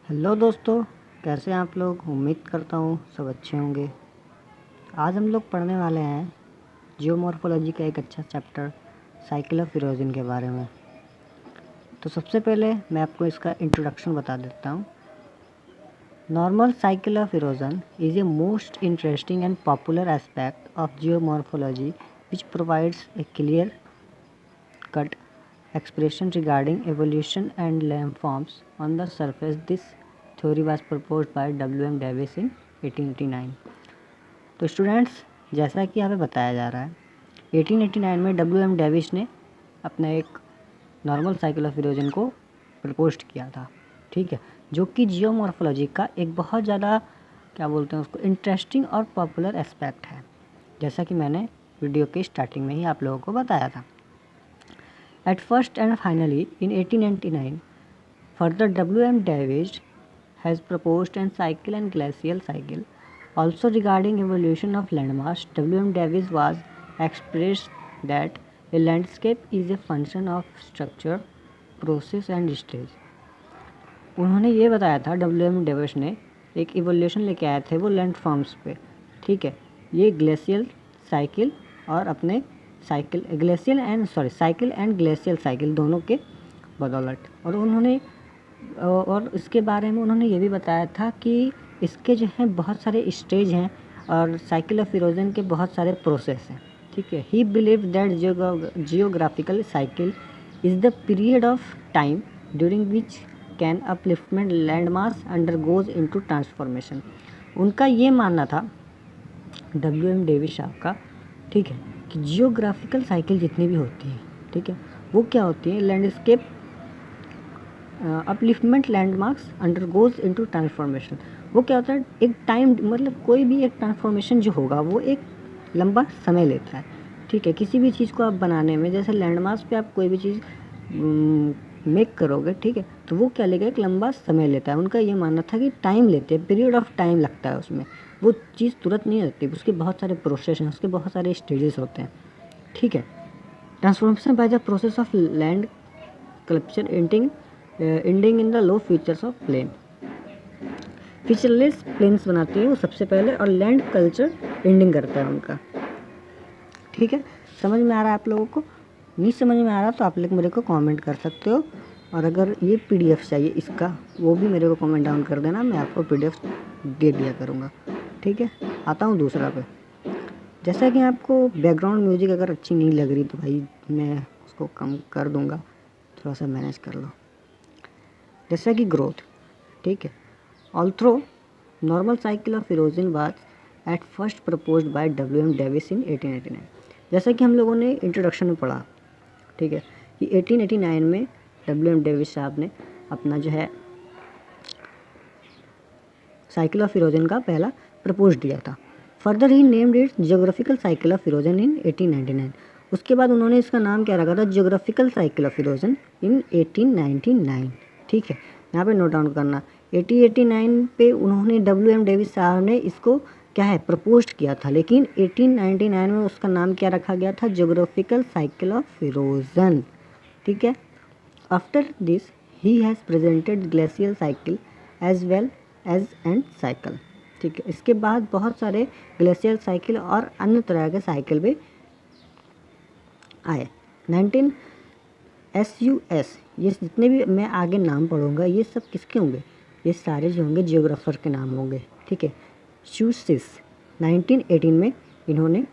Hello दोस्तों, कैसे हैं आप लोग। उम्मीद करता हूँ सब अच्छे होंगे। आज हम लोग पढ़ने वाले हैं जियोमॉर्फोलॉजी का एक अच्छा चैप्टर साइकिल ऑफ इरोजन के बारे में। तो सबसे पहले मैं आपको इसका इंट्रोडक्शन बता देता हूँ। Normal cycle of erosion is a most interesting and popular aspect of geomorphology which provides a clear cut expression regarding evolution and landforms on the surface. This theory was proposed by W.M. Davis in 1889. तो students, जैसा कि यहाँ पे बताया जा रहा है 1889 में W.M. डेविस ने अपना एक नॉर्मल साइकिल ऑफ इरोजन को प्रपोज किया था, ठीक है, जो कि जियोमॉर्फोलॉजी का एक बहुत ज़्यादा क्या बोलते हैं उसको इंटरेस्टिंग और पॉपुलर एस्पेक्ट है, जैसा कि मैंने वीडियो के स्टार्टिंग में ही आप लोगों को बताया था। At first and finally, in 1899, further W.M. Davis has proposed an cycle and glacial cycle. Also regarding evolution of landmass, W.M. Davis was expressed that a landscape is a function of structure, process and stage. उन्होंने ये बताया था, W.M. Davis ने एक evolution लेके आए थे वो लैंड फॉर्म्स पे, ठीक है, ये ग्लेशियल साइकिल और अपने साइकिल एंड ग्लेशियल साइकिल दोनों के बदौलत। और इसके बारे में उन्होंने ये भी बताया था कि इसके जो हैं बहुत सारे स्टेज हैं और साइकिल ऑफ इरोजन के बहुत सारे प्रोसेस हैं, ठीक है। ही believe that geographical cycle is the period of time during which can upliftment land mass undergoes into transformation. उनका ये मानना था W.M. डेविस साहब का, ठीक है, कि जियोग्राफिकल साइकिल जितनी भी होती हैं, ठीक है, वो क्या होती है, landscape upliftment landmarks undergoes into transformation. वो क्या होता है, एक टाइम मतलब कोई भी एक ट्रांसफॉर्मेशन जो होगा वो एक लंबा समय लेता है, ठीक है। किसी भी चीज़ को आप बनाने में, जैसे लैंडमार्क्स पे आप कोई भी चीज़ मेक करोगे, ठीक है, तो वो क्या लेगा, एक लंबा समय लेता है। उनका ये मानना था कि टाइम लेते हैं, पीरियड ऑफ टाइम लगता है उसमें, वो चीज़ तुरंत नहीं होती, उसके बहुत सारे प्रोसेस हैं, उसके बहुत सारे स्टेजेस होते हैं, ठीक है। Transformation by the process of land culture ending in the low features of plain. Featureless plains बनाती है वो सबसे पहले, और लैंड कल्चर एंडिंग करता है उनका, ठीक है। समझ में आ रहा है आप लोगों को? नहीं समझ में आ रहा तो आप लोग मेरे को कमेंट कर सकते हो, और अगर ये PDF चाहिए इसका, वो भी मेरे को कमेंट डाउन कर देना, मैं आपको PDF दे दिया करूँगा, ठीक है। आता हूँ दूसरा पे। जैसा कि आपको बैकग्राउंड म्यूजिक अगर अच्छी नहीं लग रही तो भाई मैं उसको कम कर दूँगा, थोड़ा सा मैनेज कर लो। जैसा कि ग्रोथ, ठीक है, although normal cycle of erosion was at first proposed by W.M. Davis in 1889। जैसा कि हम लोगों ने इंट्रोडक्शन में पढ़ा, ठीक है, कि 1889 में W.M. डेविस साहब ने अपना जो है साइकिल ऑफ इरोजन का पहला प्रपोज दिया था। Further he named it geographical cycle of erosion in 1899। उसके बाद उन्होंने इसका नाम क्या रखा था, geographical cycle of erosion in 1899, ठीक है। यहाँ पे नोट डाउन करना, 1889 पे उन्होंने W.M. डेविस साहब ने इसको क्या है प्रपोज किया था, लेकिन 1899 में उसका नाम क्या रखा गया था, जियोग्राफिकल साइकिल ऑफ इरोजन, ठीक है। After this he has presented glacial cycle as well as and cycle, ठीक है। इसके बाद बहुत सारे ग्लेशियल साइकिल और अन्य तरह के साइकिल भी आए। 19 SUS, ये जितने भी मैं आगे नाम पढ़ूंगा ये सब किसके होंगे, ये सारे जो होंगे जियोग्राफर के नाम होंगे, ठीक है। शूसिस 1918 में इन्होंने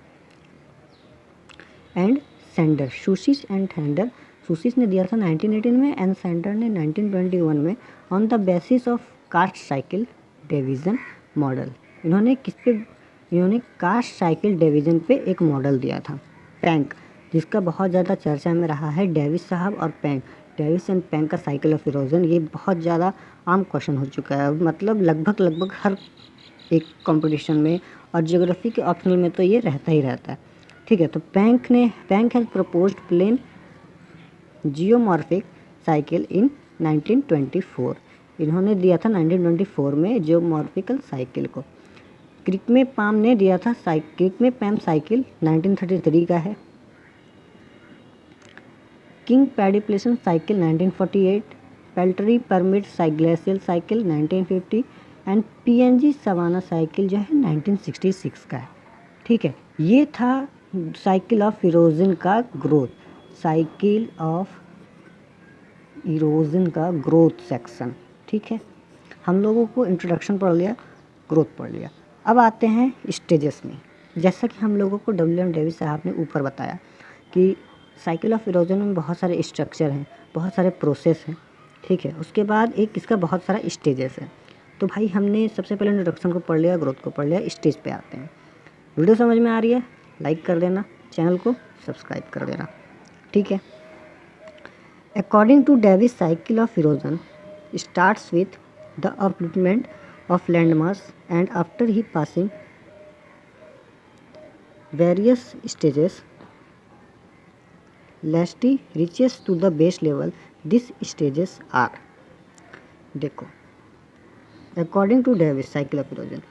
एंड सेंडर, शूसिस एंड सेंडर, शूसिस ने दिया था 1918 में एंड सेंडर ने 1921 में, on the basis of cast cycle division model. इन्होंने कास्ट साइकिल डिवीज़न पे एक मॉडल दिया था, पैंक, जिसका बहुत ज़्यादा चर्चा में रहा है। डेविस साहब और पैंक, डेविस एंड पैंक का साइकिल ऑफ इरोजन, ये बहुत ज़्यादा आम क्वेश्चन हो चुका है, मतलब लगभग हर एक कंपटीशन में और ज्योग्राफी के ऑप्शनल में तो ये रहता ही रहता है, ठीक है। तो Penck has proposed plain geomorphic cycle in 1924। इन्होंने दिया था 1924 में जियोमॉर्फिकल साइकिल को। क्रिकमे पाम ने दिया था क्रिकमे पैम साइकिल 1933 का है। King pediplanation cycle 1948, Peltier periglacial cycle 1950 and PNG savanna cycle जो है 1966 का है। ठीक है, ये था साइकिल ऑफ इरोजन का ग्रोथ, साइकिल ऑफ इरोजन का ग्रोथ सेक्शन। ठीक है, हम लोगों को इंट्रोडक्शन पढ़ लिया, ग्रोथ पढ़ लिया। अब आते हैं स्टेजेस में। जैसा कि हम लोगों को डब्ल्यू एम डेविस साहब ने ऊपर बताया कि साइकिल ऑफ इरोजन में बहुत सारे स्ट्रक्चर हैं, बहुत सारे प्रोसेस हैं। ठीक है, उसके बाद एक इसका बहुत सारा स्टेजेस है। तो भाई हमने सबसे पहले इंट्रोडक्शन को पढ़ लिया, ग्रोथ को पढ़ लिया, स्टेज पे आते हैं। वीडियो समझ में आ रही है? लाइक कर देना, चैनल को सब्सक्राइब कर देना। ठीक है, according to Davis cycle of erosion starts with the upliftment of landmass and after he passing various stages last he reaches to the base level. These stages are, देखो, according to Davis cycle of erosion,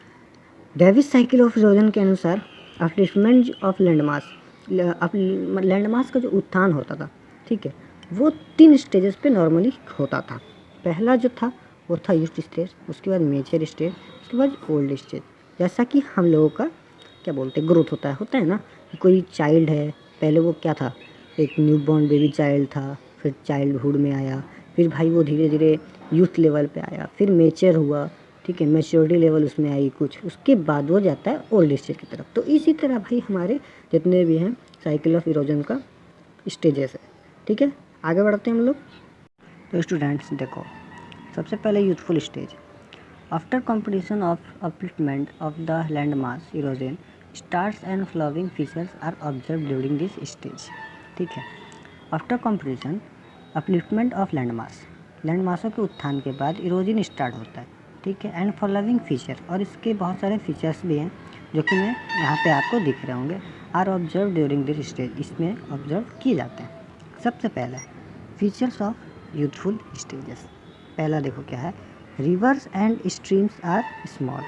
Davis cycle of erosion के अनुसार upliftment of landmass का जो उत्थान होता था, ठीक है, वो 3 स्टेजेस पे नॉर्मली होता था। पहला जो था वो था यूथ स्टेज, उसके बाद मेचर स्टेज, उसके बाद ओल्ड स्टेज। जैसा कि हम लोगों का क्या बोलते हैं, ग्रोथ होता है ना, कि कोई चाइल्ड है, पहले वो क्या था, एक न्यू बॉर्न बेबी चाइल्ड था, फिर चाइल्डहुड में आया, फिर भाई वो धीरे धीरे यूथ लेवल पे आया, फिर मेचर हुआ। ठीक है, मैच्योरिटी लेवल उसमें आई कुछ, उसके बाद वो जाता है ओल्ड स्टेज की तरफ। तो इसी तरह भाई हमारे जितने भी हैं साइकिल ऑफ इरोजन का स्टेजेस है। ठीक है, आगे बढ़ते हैं हम लोग। तो स्टूडेंट्स देखो, सबसे पहले youthful stage. After completion of upliftment of the land mass erosion starts and flowering features are observe during this stage. ठीक है, after completion upliftment of land मासों के उत्थान के बाद इरोजन स्टार्ट होता है। ठीक है, एंड फ्लावरिंग फीचर, और इसके बहुत सारे फीचर्स भी हैं जो कि मैं यहाँ पे आपको दिख रहे होंगे, are observe during this stage, इसमें ऑब्जर्व किए जाते हैं। सबसे पहले फीचर्स ऑफ यूथफुल स्टेजेस। पहला देखो क्या है, rivers and streams are small.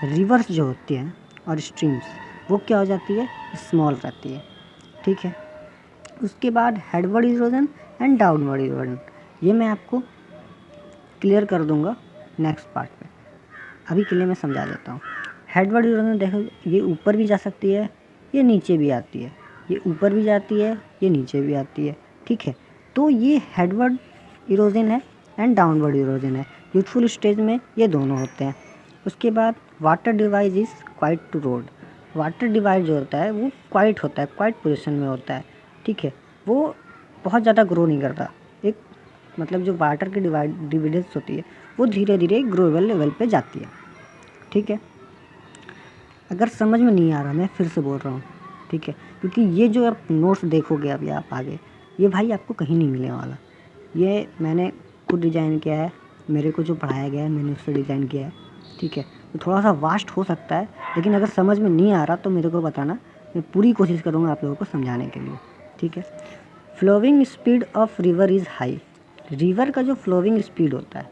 Rivers जो होती हैं और स्ट्रीम्स वो क्या हो जाती है, स्मॉल रहती है। ठीक है, उसके बाद headword erosion and downward erosion, ये मैं आपको क्लियर कर दूंगा नेक्स्ट पार्ट पे। अभी के लिए मैं समझा देता हूँ। हेडवर्ड इरोजन देखो, ये ऊपर भी जा सकती है, ये नीचे भी आती है, ये ऊपर भी जाती है, ये नीचे भी आती है। ठीक है, तो ये हेडवर्ड इरोजन है एंड डाउनवर्ड इरोजन है। यूथफुल स्टेज में ये दोनों होते हैं। उसके बाद water divide is quite too broad. Water divide जो होता है वो क्वाइट होता है, क्वाइट पोजीशन में होता है। ठीक है, वो बहुत ज़्यादा ग्रो नहीं करता। एक मतलब जो वाटर की डिविडेंस होती है वो धीरे धीरे ग्रोएबल लेवल पे जाती है। ठीक है, अगर समझ में नहीं आ रहा मैं फिर से बोल रहा हूँ। ठीक है, क्योंकि ये जो आप नोट्स देखोगे अभी आप आगे, ये भाई आपको कहीं नहीं मिलने वाला। ये मैंने खुद डिज़ाइन किया है, मेरे को जो पढ़ाया गया है मैंने उससे डिज़ाइन किया है। ठीक है, तो थोड़ा सा वास्ट हो सकता है, लेकिन अगर समझ में नहीं आ रहा तो मेरे को बताना, मैं पूरी कोशिश करूँगा आप लोगों को समझाने के लिए। ठीक है, flowing speed of river is high. River का जो फ्लोइंग स्पीड होता है,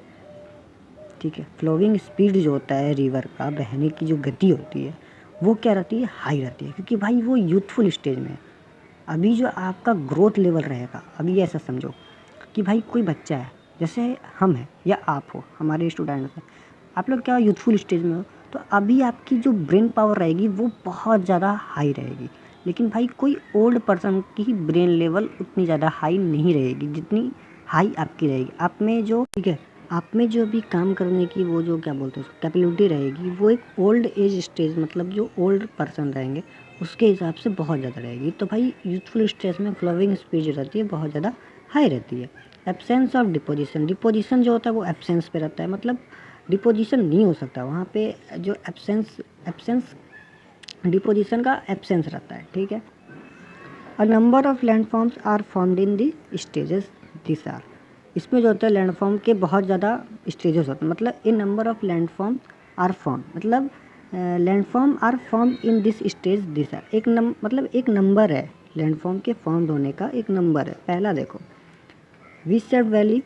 ठीक है, फ्लोइंग स्पीड जो होता है रिवर का, बहने की जो गति होती है वो क्या रहती है, हाई रहती है, क्योंकि भाई वो यूथफुल स्टेज में है। अभी जो आपका ग्रोथ लेवल रहेगा, अभी ऐसा समझो कि भाई कोई बच्चा है, जैसे हम हैं या आप हो, हमारे स्टूडेंट्स हैं, आप लोग क्या यूथफुल स्टेज में हो, तो अभी आपकी जो ब्रेन पावर रहेगी वो बहुत ज़्यादा हाई रहेगी। लेकिन भाई कोई ओल्ड पर्सन की ब्रेन लेवल उतनी ज़्यादा हाई नहीं रहेगी जितनी हाई आपकी रहेगी। आप में जो, ठीक है, आप में जो भी काम करने की वो जो क्या बोलते हैं कैपेबिलिटी रहेगी, वो एक ओल्ड एज स्टेज, मतलब जो ओल्ड पर्सन रहेंगे उसके हिसाब से बहुत ज़्यादा रहेगी। तो भाई यूथफुल स्टेज में फ्लोइंग स्पीड जो रहती है बहुत ज़्यादा हाई रहती है। एब्सेंस ऑफ डिपोजिशन, डिपोजिशन जो होता है वो एब्सेंस पे रहता है, मतलब डिपोजिशन नहीं हो सकता वहाँ पे, जो एब्सेंस डिपोजिशन का एब्सेंस रहता है। ठीक है, a number of landforms are formed in the stages this are. इसमें जो होता है लैंडफॉर्म के बहुत ज़्यादा स्टेजेस होते हैं, मतलब in number of landform are form, मतलब landform are form in this stage this are. मतलब एक नंबर है लैंडफॉर्म के फॉर्म होने का, एक नंबर है। पहला देखो विसेड वैली,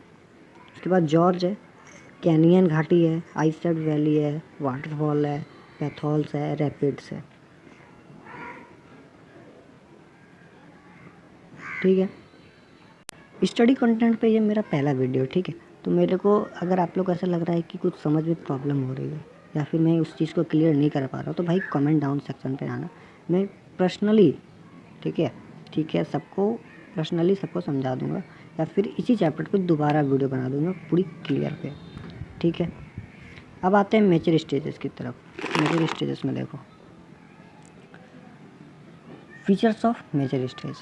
उसके बाद जॉर्ज है, कैनियन घाटी है, आइसेड वैली है, वाटरफॉल है, पैथॉल्स है, रैपिड्स है। ठीक है, स्टडी कंटेंट पे ये मेरा पहला वीडियो। ठीक है, तो मेरे को अगर आप लोग ऐसा लग रहा है कि कुछ समझ में प्रॉब्लम हो रही है या फिर मैं उस चीज़ को क्लियर नहीं कर पा रहा हूँ तो भाई कमेंट डाउन सेक्शन पे आना, मैं पर्सनली ठीक है सबको पर्सनली सबको समझा दूँगा या फिर इसी चैप्टर पे दोबारा वीडियो बना दूँगा पूरी क्लियर पे। ठीक है, अब आते हैं मेजर स्टेजेस की तरफ। मेजर स्टेजेस में देखो features of major stage.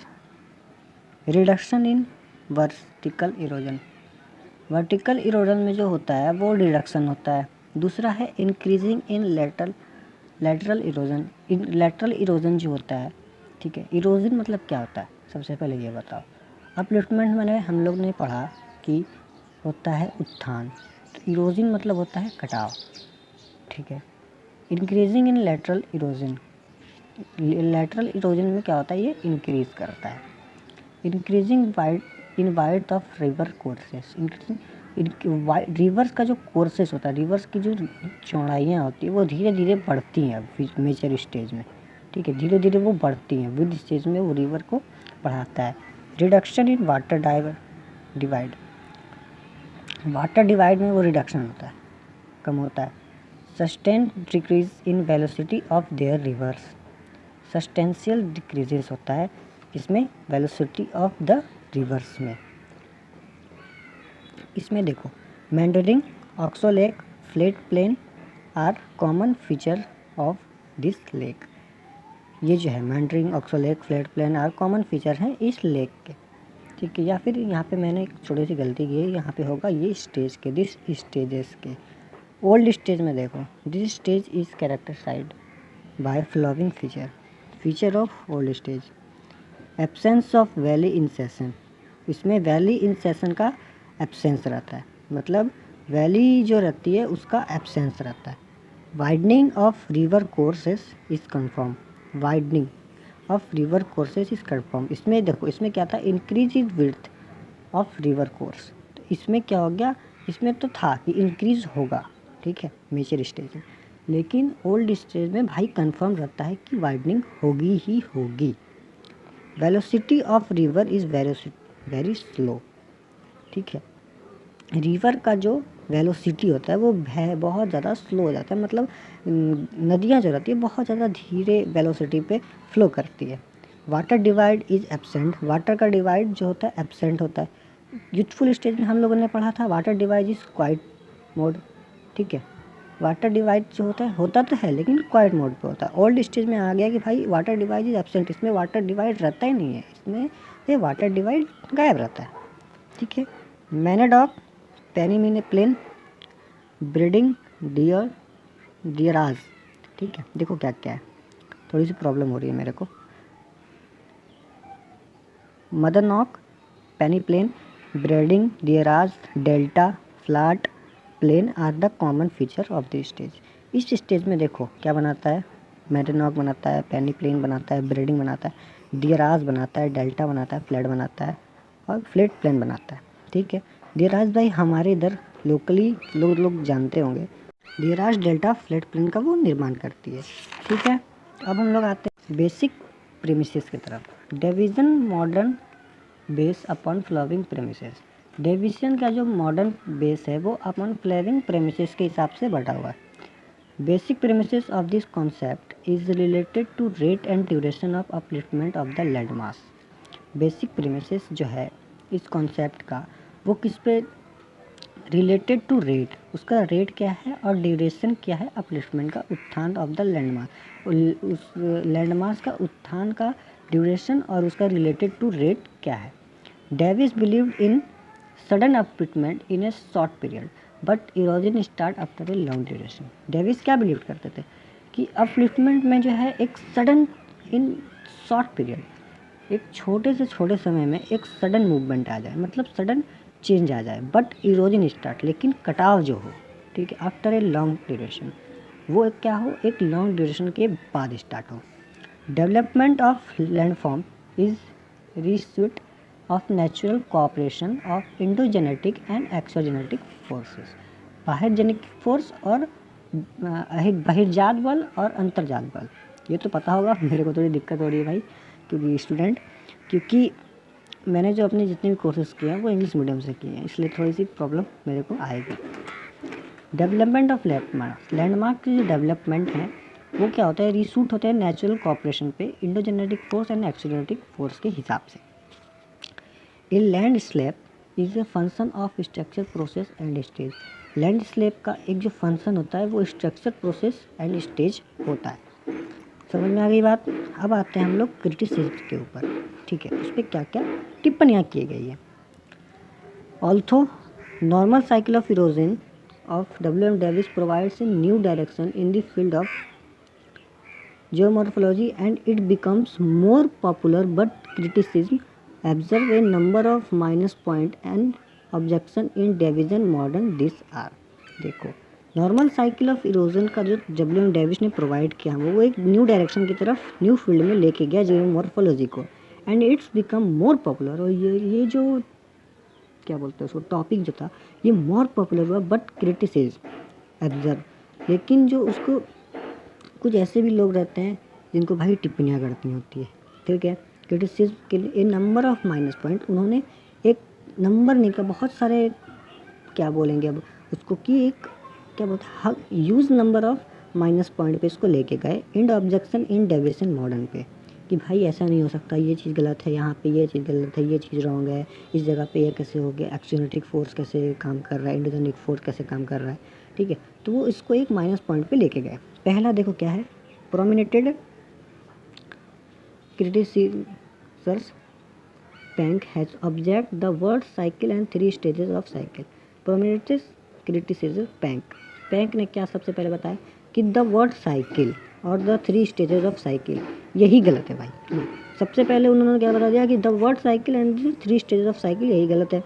Reduction in vertical erosion. Vertical erosion में जो होता है वो रिडक्शन होता है। दूसरा है increasing in lateral erosion. In lateral erosion जो होता है, ठीक है, इरोजन मतलब क्या होता है सबसे पहले ये बताओ। अपलिफ्टमेंट में हम लोग ने पढ़ा कि होता है उत्थान, तो इरोजन मतलब होता है कटाव। ठीक है, increasing in lateral erosion. Lateral erosion में क्या होता है, ये इंक्रीज करता है। Increasing wide of river courses. Reverse का जो कोर्सेस होता है, रिवर्स की जो चौड़ाइयाँ होती है वो धीरे धीरे बढ़ती हैं मेजर स्टेज में। ठीक है, धीरे धीरे वो बढ़ती हैं, विद स्टेज में वो रिवर को बढ़ाता है। Reduction in water divide. Water divide में वो रिडक्शन होता है, कम होता है। Sustain decrease in velocity of their rivers. Substantial decreases होता है इसमें वेलोसिटी ऑफ द रिवर्स में। इसमें देखो meandering, oxbow lake, flat plain are common feature of this lake. ये जो है meandering, oxbow lake, flat plain are common feature हैं इस लेक के। ठीक है, या फिर यहाँ पे मैंने एक छोटी सी गलती की है, यहाँ पे होगा ये स्टेज के, दिस स्टेजेस के। ओल्ड स्टेज में देखो this stage is characterized by flowing feature of old stage. Absence of valley incision. इसमें वैली इंसेशन का एब्सेंस रहता है, मतलब वैली जो रहती है उसका एब्सेंस रहता है। Widening of river courses is confirm. Widening of river courses is confirm. इसमें देखो इसमें क्या था, increase in width of river course. तो इसमें क्या हो गया, इसमें तो था कि इंक्रीज होगा, ठीक है, मेजर स्टेज में, लेकिन ओल्ड स्टेज में भाई कंफर्म रहता है कि वाइडनिंग होगी ही होगी। Velocity of river is very slow. ठीक है, रिवर का जो वेलोसिटी होता है वो बहुत ज़्यादा स्लो हो जाता है, मतलब नदियाँ जो रहती है बहुत ज़्यादा धीरे वेलोसिटी पे फ्लो करती है। Water divide is absent. Water का डिवाइड जो होता है एब्सेंट होता है। यूथफुल स्टेज में हम लोगों ने पढ़ा था water divide is quite mode. ठीक है, वाटर डिवाइड जो होता तो है लेकिन क्वाइट मोड पे होता है। ओल्ड स्टेज में आ गया कि भाई वाटर डिवाइड इज एब्सेंट, इसमें वाटर डिवाइड रहता ही नहीं है, इसमें ये वाटर डिवाइड गायब रहता है। ठीक है, मैनाडॉक, पेनी प्लेन, ब्रीडिंग डियराज। ठीक है, देखो क्या क्या है, थोड़ी सी प्रॉब्लम हो रही है मेरे को। Monadnock, peneplain, braiding डियराज, delta, flat plain are the common feature of this stage. इस स्टेज में देखो क्या बनाता है, मेडनॉक बनाता है, पेनी प्लेन बनाता है, ब्रीडिंग बनाता है, डियराज बनाता है, डेल्टा बनाता है, फ्लैट बनाता है और फ्लैट प्लेन बनाता है। ठीक है, डियराज भाई हमारे इधर लोकली लोग जानते होंगे, डियराज डेल्टा फ्लैट प्लेन का वो निर्माण करती है। ठीक है, अब हम लोग आते हैं बेसिक प्रीमिसेस की तरफ। Division modern base upon flowing premises. Division का जो मॉडर्न बेस है वो अपॉन फ्लोइंग प्रीमिसेस के हिसाब से बढ़ा हुआ है। Basic premises of this concept is related to rate and duration of upliftment of the land mass. Basic premises जो है इस कॉन्सेप्ट का वो किस पे रिलेटेड टू रेट, उसका रेट क्या है और ड्यूरेशन क्या है अपलिफ्टमेंट का, उत्थान ऑफ द लैंड मास, उस लैंड मास का उत्थान का ड्यूरेशन और उसका रिलेटेड टू रेट क्या है। Davis believed in sudden upliftment in a short period but erosion start after a long duration. Davis क्या बिलीव करते थे कि अपलिफ्टमेंट में जो है एक सडन इन शॉर्ट पीरियड, एक छोटे से छोटे समय में एक सडन मूवमेंट आ जाए, मतलब सडन चेंज आ जाए, बट इरोजन स्टार्ट, लेकिन कटाव जो हो, ठीक है, आफ्टर ए लॉन्ग ड्यूरेशन, वो एक क्या हो, एक लॉन्ग ड्यूरेशन के बाद स्टार्ट हो। Development of landform is result of natural cooperation of endogenetic and exogenetic forces. बाह्यजनिक फोर्स और बहिर्जात बल और अंतर्जात बल, ये तो पता होगा, मेरे को थोड़ी दिक्कत हो रही है भाई क्योंकि मैंने जो अपने जितने भी कोर्सेज़ किए हैं वो इंग्लिश मीडियम से किए हैं, इसलिए थोड़ी सी प्रॉब्लम मेरे को आएगी। डेवलपमेंट ऑफ लैंडमार्क की जो डेवलपमेंट है वो क्या होता है, रीशूट होता है नेचुरल कॉपरेशन पे endogenetic force and exogenetic force के हिसाब से। A landscape is a function of structure process and stage. Landscape का एक जो फंक्शन होता है वो स्ट्रक्चर प्रोसेस एंड स्टेज होता है। समझ में आ गई बात। अब आते हैं हम लोग क्रिटिसिज्म के ऊपर, ठीक है, उस पर क्या क्या टिप्पणियाँ की गई है। Although normal cycle of erosion of W.M. Davis provides a new direction in the field of geomorphology and it becomes more popular, but criticism observe a number of minus point and objection in Davisian modern these are। देखो, normal cycle of erosion का जो W.M. Davis ने provide किया वो एक new direction की तरफ, new field में लेके गया जियोमॉर्फोलॉजी को, and it's become more popular. और ये जो क्या बोलते हैं उसको, टॉपिक जो था ये मोर पॉपुलर हुआ, बट क्रिटिसिज्म ऑब्जर्व, लेकिन जो उसको कुछ ऐसे भी लोग रहते हैं जिनको भाई टिप्पणियाँ करनी होती है, ठीक है। क्रिटिसिज्म के लिए ए नंबर ऑफ माइनस पॉइंट, उन्होंने एक नंबर नहीं का, बहुत सारे क्या बोलेंगे अब उसको, कि एक क्या बोलते हैं use number of minus point पे इसको लेके गए and objection in deviation modern पे, कि भाई ऐसा नहीं हो सकता, ये चीज़ गलत है, यहाँ पे ये चीज़ गलत है, ये चीज़ रॉन्ग है, इस जगह पे ये कैसे हो गया, एक्सीलरेटिक फोर्स कैसे काम कर रहा है, इंडोजेनिक फोर्स कैसे काम कर रहा है, ठीक है। तो वो इसको एक माइनस पॉइंट पे लेके गए। पहला देखो क्या है, प्रोमिनेटेड क्रिटिसिजर्स Planck has objected the word cycle and three stages of cycle। Prominent criticism Planck ने क्या सबसे पहले बताया कि द वर्ड साइकिल और the three stages of cycle यही गलत है भाई। सबसे पहले उन्होंने क्या बता दिया कि the word cycle and the three stages of cycle यही गलत है।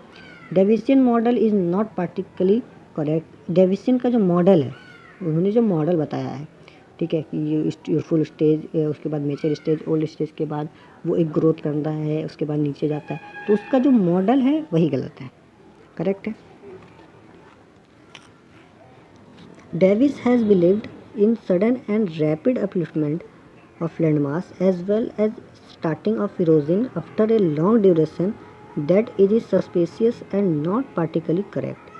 Davisian model is not particularly correct. Davisian का जो मॉडल है, उन्होंने जो मॉडल बताया है, ठीक है, कि ये फुल स्टेज, उसके बाद मेचर स्टेज, ओल्ड स्टेज के बाद वो एक ग्रोथ करता है, उसके बाद नीचे जाता है, तो उसका जो मॉडल है वही गलत है, करेक्ट है। Davis has believed in sudden and rapid upliftment of landmass as well as starting of erosion after a long duration that it is suspicious and not particularly correct।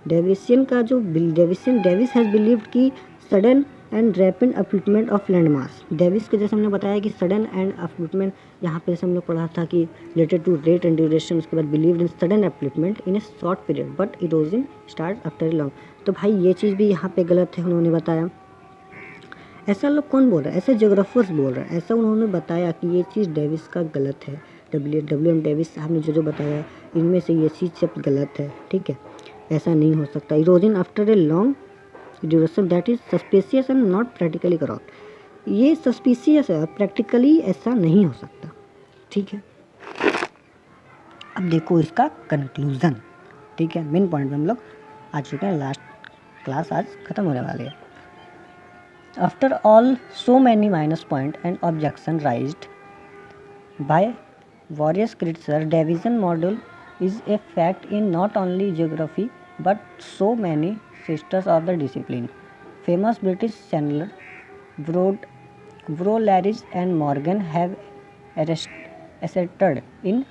डेविसियन का जो डेविस हैज़ बिलीव्ड कि sudden and rapid upliftment of land mass. Davis के जैसे हमने बताया कि sudden and upliftment, यहाँ पे जैसे हम लोग पढ़ा था कि related to rate and duration, उसके बाद believed in sudden upliftment in a short period but erosion start after a long. तो भाई ये चीज़ भी यहाँ पे गलत है, उन्होंने बताया। ऐसा लोग कौन बोल रहा है, ऐसे जोग्राफर्स बोल रहे हैं, ऐसा उन्होंने बताया कि ये चीज़ डेविस का गलत है। W.M. डेविस साहब ने जो बताया इनमें से ये चीज़ सब गलत है, ठीक है, ऐसा नहीं हो सकता। Erosion after a long duration that is suspicious and not practically correct. ये सस्पिशियस है और प्रैक्टिकली ऐसा नहीं हो सकता, ठीक है। अब देखो इसका कंक्लूज़न, ठीक है, मेन पॉइंट में हम लोग आ चुके हैं, लास्ट क्लास आज ख़त्म होने वाली है। After all so many minus point and objection raised by various critics, Davisian model is a fact in not only geography but so many sisters of the discipline. Famous British channeler Broadlarish and Morgan have asserted in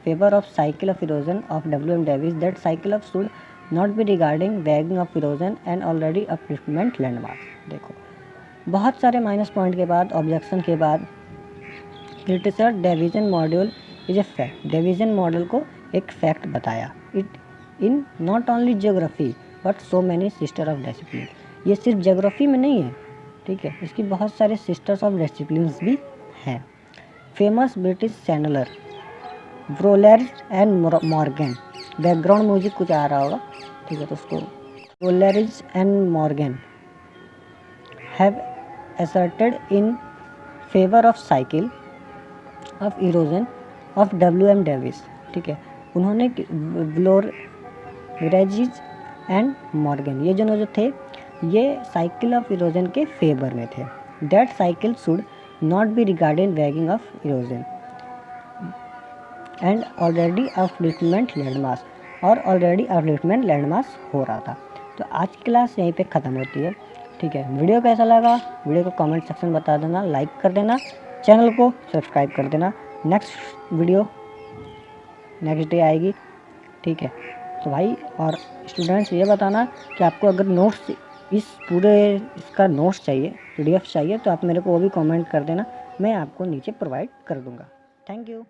favor of cycle of erosion of W.M. Davis that cycle of should not be regarding wagging of erosion and already upliftment landmass। देखो बहुत सारे minus point के बाद, objection के बाद, criticiser Davisian module is a fact, Davisian model को एक fact बताया। It in not only geography but so many sister of discipline. ये सिर्फ ज्योग्राफी में नहीं है, ठीक है, इसकी बहुत सारे सिस्टर्स ऑफ डिसिप्लिन्स भी हैं। फेमस ब्रिटिश चैनलर ब्रोलैरिश एंड मॉर्गन, बैकग्राउंड म्यूजिक कुछ आ रहा होगा, ठीक है, तो उसको ब्रोलैरिश and Morgan have asserted in favor of cycle of erosion of W.M. Davis, ठीक है, उन्होंने ब्रोलैरिश एंड मॉर्गन ये जो थे ये साइकिल ऑफ इरोजन के फेवर में थे। That cycle should not be regarded waging of erosion and already upliftment landmass, और ऑलरेडी अपलिफ्टमेंट लैंडमास हो रहा था। तो आज की क्लास यहीं पे ख़त्म होती है, ठीक है। वीडियो कैसा लगा, वीडियो को कमेंट सेक्शन में बता देना, लाइक कर देना, चैनल को सब्सक्राइब कर देना। नेक्स्ट वीडियो नेक्स्ट डे आएगी, ठीक है। तो भाई और स्टूडेंट्स ये बताना कि आपको अगर नोट्स इसका नोट्स चाहिए, PDF चाहिए, तो आप मेरे को वो भी कमेंट कर देना, मैं आपको नीचे प्रोवाइड कर दूँगा। Thank you.